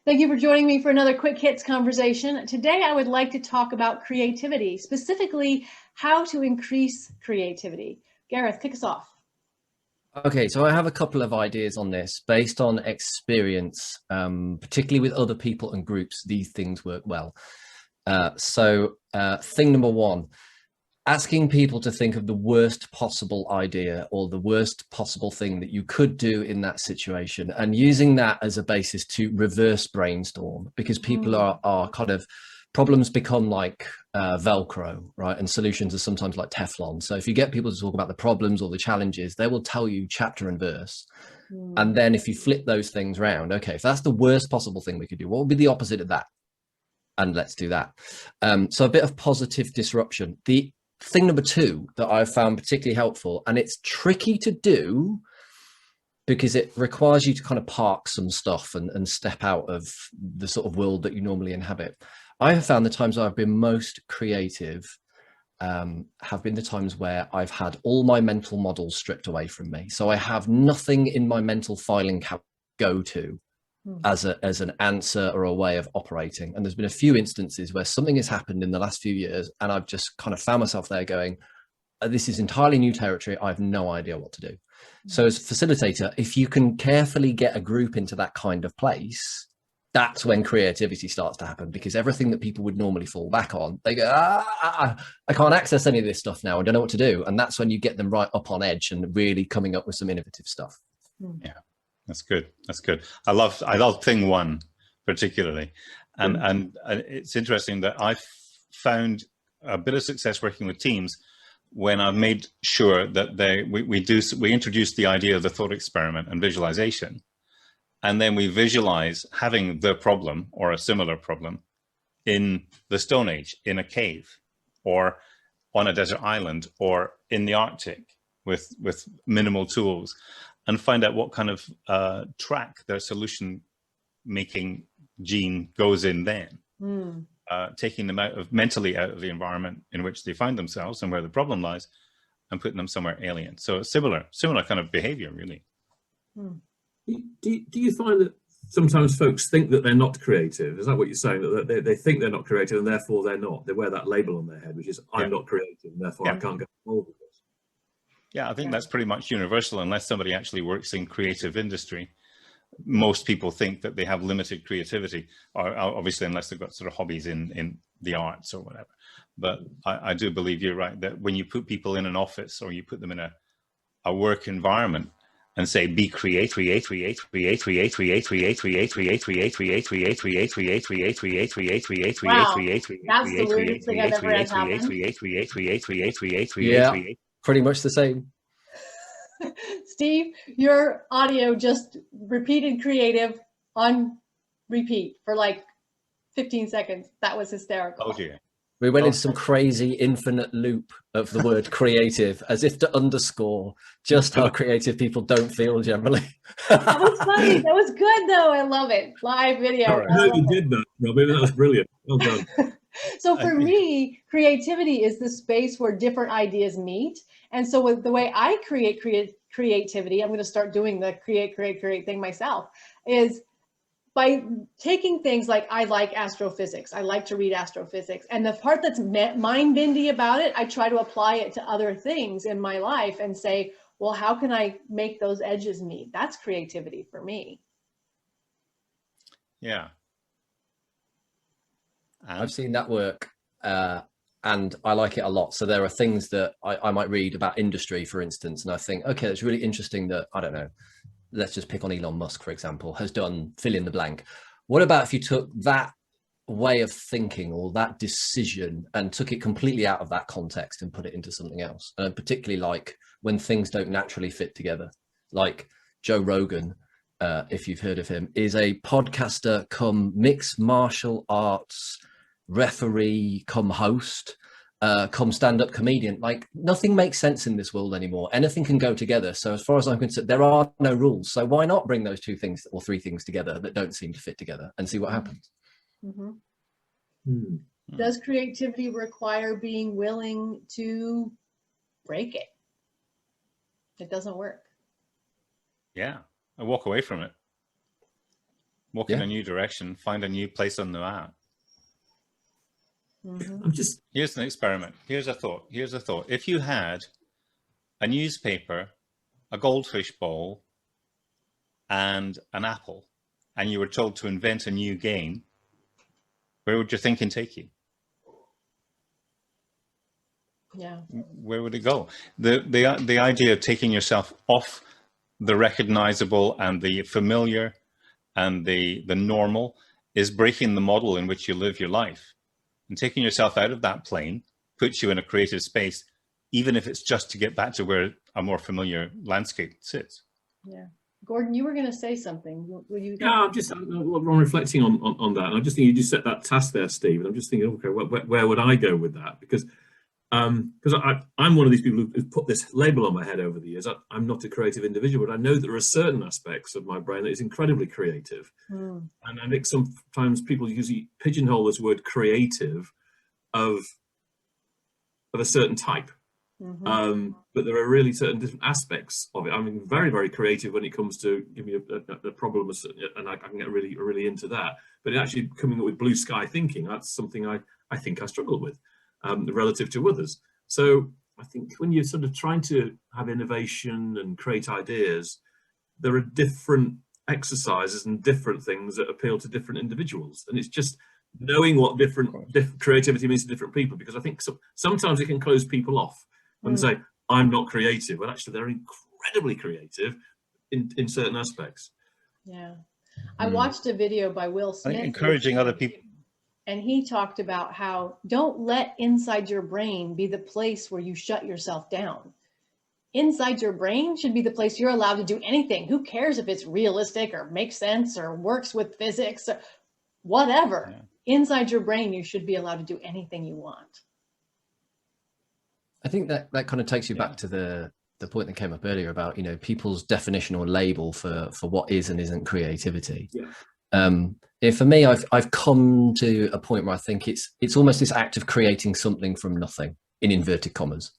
Thank you for joining me for another Quick Hits conversation. Today, I would like to talk about creativity, specifically how to increase creativity. Gareth, kick us off. Okay, so I have a couple of ideas on this based on experience, particularly with other people and groups. These things work well. Thing number one, asking people to think of the worst possible idea or the worst possible thing that you could do in that situation, and using that as a basis to reverse brainstorm, because people are kind of, problems become like Velcro, right? And solutions are sometimes like Teflon. So if you get people to talk about the problems or the challenges, they will tell you chapter and verse. And then if you flip those things around, okay, if that's the worst possible thing we could do, what would be the opposite of that? And let's do that. So a bit of positive disruption. The thing number two that I've found particularly helpful, and it's tricky to do because it requires you to kind of park some stuff and step out of the sort of world that you normally inhabit. I have found the times I've been most creative have been the times where I've had all my mental models stripped away from me. So I have nothing in my mental filing cabinet go to as an answer or a way of operating. And there's been a few instances where something has happened in the last few years and I've just kind of found myself there going, this is entirely new territory. I have no idea what to do. So as a facilitator, if you can carefully get a group into that kind of place, that's when creativity starts to happen, because everything that people would normally fall back on, they go, I can't access any of this stuff now. I don't know what to do. And that's when you get them right up on edge and really coming up with some innovative stuff. Yeah, that's good. That's good. I love thing one particularly. And it's interesting that I've found a bit of success working with teams when I've made sure that we introduce the idea of the thought experiment and visualization. And then we visualize having the problem or a similar problem in the Stone Age, in a cave, or on a desert island, or in the Arctic with minimal tools, and find out what kind of track their solution making gene goes in then, taking them mentally out of the environment in which they find themselves and where the problem lies, and putting them somewhere alien. So it's similar kind of behavior, really. Do you find that sometimes folks think that they're not creative? Is that what you're saying? That they think they're not creative and therefore they're not? They wear that label on their head, which is, I'm not creative and therefore I can't get involved with this. Yeah, I think that's pretty much universal, unless somebody actually works in creative industry. Most people think that they have limited creativity, or obviously unless they've got sort of hobbies in the arts or whatever. But I do believe you're right, that when you put people in an office or you put them in a work environment, and say, be create. Wow, that's the weirdest thing I've ever had happen. Yeah, pretty much the same. Steve, your audio just repeated creative on repeat for like 15 seconds. That was hysterical. Oh dear. We went into some crazy infinite loop of the word creative, as if to underscore just how creative people don't feel generally. That was funny. That was good, though. I love it. Live video. Right. You did that, Robyn. That was brilliant. Well done. So for me, creativity is the space where different ideas meet. And so with the way I create creativity, I'm going to start doing the create thing myself, is by taking things like, I like astrophysics. I like to read astrophysics. And the part that's mind-bendy about it, I try to apply it to other things in my life and say, well, how can I make those edges meet? That's creativity for me. Yeah. I've seen that work and I like it a lot. So there are things that I might read about industry, for instance, and I think, okay, it's really interesting that, I don't know, let's just pick on Elon Musk, for example, has done fill in the blank. What about if you took that way of thinking or that decision and took it completely out of that context and put it into something else? And particularly like when things don't naturally fit together, like Joe Rogan, if you've heard of him, is a podcaster come mixed martial arts referee come host, come stand-up comedian. Like, nothing makes sense in this world anymore. Anything can go together. So as far as I'm concerned, there are no rules. So why not bring those two things or three things together that don't seem to fit together and see what happens? Does creativity require being willing to break it? It doesn't work. Yeah, I walk away from it. walk in a new direction, find a new place on the map. Here's an experiment. Here's a thought. If you had a newspaper, a goldfish bowl, and an apple, and you were told to invent a new game, where would your thinking take you? Yeah. Where would it go? The idea of taking yourself off the recognizable and the familiar and the normal is breaking the model in which you live your life. And taking yourself out of that plane puts you in a creative space, even if it's just to get back to where a more familiar landscape sits. Yeah. Gordon, you were going to say something. Will you? Yeah, I'm reflecting on that. And I'm just thinking, you just set that task there, Steve. And I'm just thinking, okay, where would I go with that? Because I'm one of these people who've put this label on my head over the years. I'm not a creative individual, but I know there are certain aspects of my brain that is incredibly creative. And I think sometimes people usually pigeonhole this word creative of a certain type. But there are really certain different aspects of it. I mean, very, very creative when it comes to give me a problem, and I can get really into that. But actually coming up with blue sky thinking, that's something I think I struggle with. Relative to others. So I think when you're sort of trying to have innovation and create ideas, there are different exercises and different things that appeal to different individuals. And it's just knowing what different creativity means to different people, because I think sometimes it can close people off and say, I'm not creative. Well, actually, they're incredibly creative in certain aspects. Yeah. I watched a video by Will Smith. I think encouraging other people. And he talked about how don't let inside your brain be the place where you shut yourself down. Inside your brain should be the place you're allowed to do anything. Who cares if it's realistic or makes sense or works with physics or whatever. Yeah. Inside your brain, you should be allowed to do anything you want. I think that kind of takes you back to the point that came up earlier about, people's definition or label for what is and isn't creativity. Yeah. For me, I've come to a point where I think it's almost this act of creating something from nothing, in inverted commas,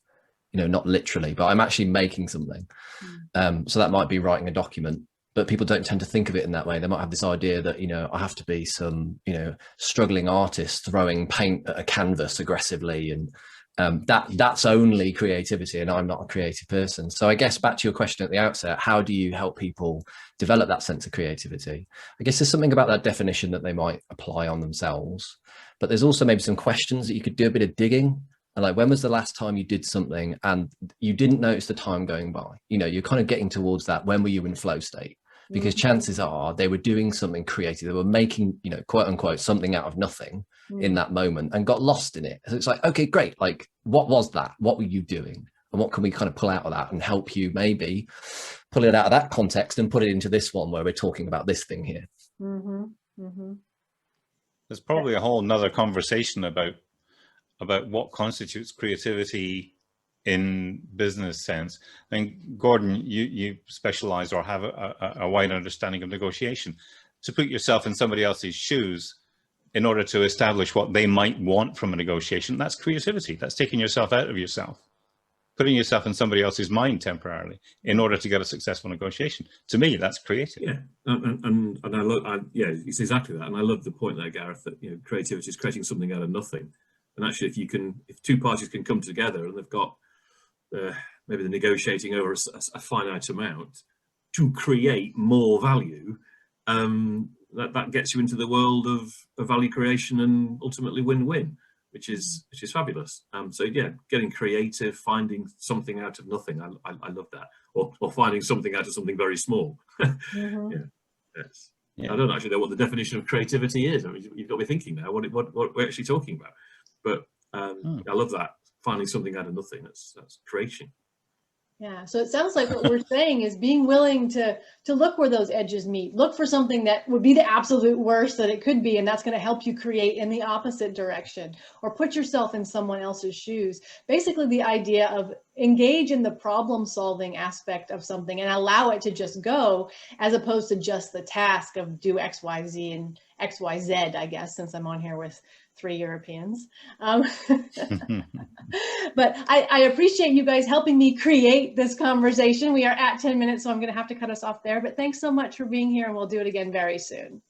not literally, but I'm actually making something. So that might be writing a document, but people don't tend to think of it in that way. They might have this idea that, I have to be some, struggling artist throwing paint at a canvas aggressively, and that's only creativity, and I'm not a creative person. So I guess back to your question at the outset, how do you help people develop that sense of creativity? I guess there's something about that definition that they might apply on themselves, but there's also maybe some questions that you could do a bit of digging. And like, when was the last time you did something and you didn't notice the time going by? You're kind of getting towards that. When were you in flow state? Because chances are they were doing something creative. They were making, quote unquote, something out of nothing in that moment and got lost in it. So it's like, okay, great. Like, what was that? What were you doing? And what can we kind of pull out of that and help you maybe pull it out of that context and put it into this one where we're talking about this thing here? There's probably a whole nother conversation about what constitutes creativity in business sense. I mean, Gordon, you specialize or have a wide understanding of negotiation. To put yourself in somebody else's shoes in order to establish what they might want from a negotiation, that's creativity. That's taking yourself out of yourself, putting yourself in somebody else's mind temporarily in order to get a successful negotiation. To me, that's creative. Yeah, and I love, it's exactly that. And I love the point there, Gareth, that creativity is creating something out of nothing. And actually, if two parties can come together and they've got maybe they're negotiating over a finite amount to create more value, that gets you into the world of value creation and ultimately win-win, which is fabulous. So yeah, getting creative, finding something out of nothing. I love that, or finding something out of something very small. Yeah. I don't actually know what the definition of creativity is. I mean, you've got me thinking now what we're actually talking about. But I love that, finding something out of nothing. That's creation. Yeah, so it sounds like what we're saying is being willing to look where those edges meet. Look for something that would be the absolute worst that it could be, and that's going to help you create in the opposite direction, or put yourself in someone else's shoes. Basically, the idea of engage in the problem solving aspect of something and allow it to just go, as opposed to just the task of do X, Y, Z and X, Y, Z, I guess, since I'm on here with 3 Europeans. But I appreciate you guys helping me create this conversation. We are at 10 minutes, so I'm going to have to cut us off there. But thanks so much for being here, and we'll do it again very soon.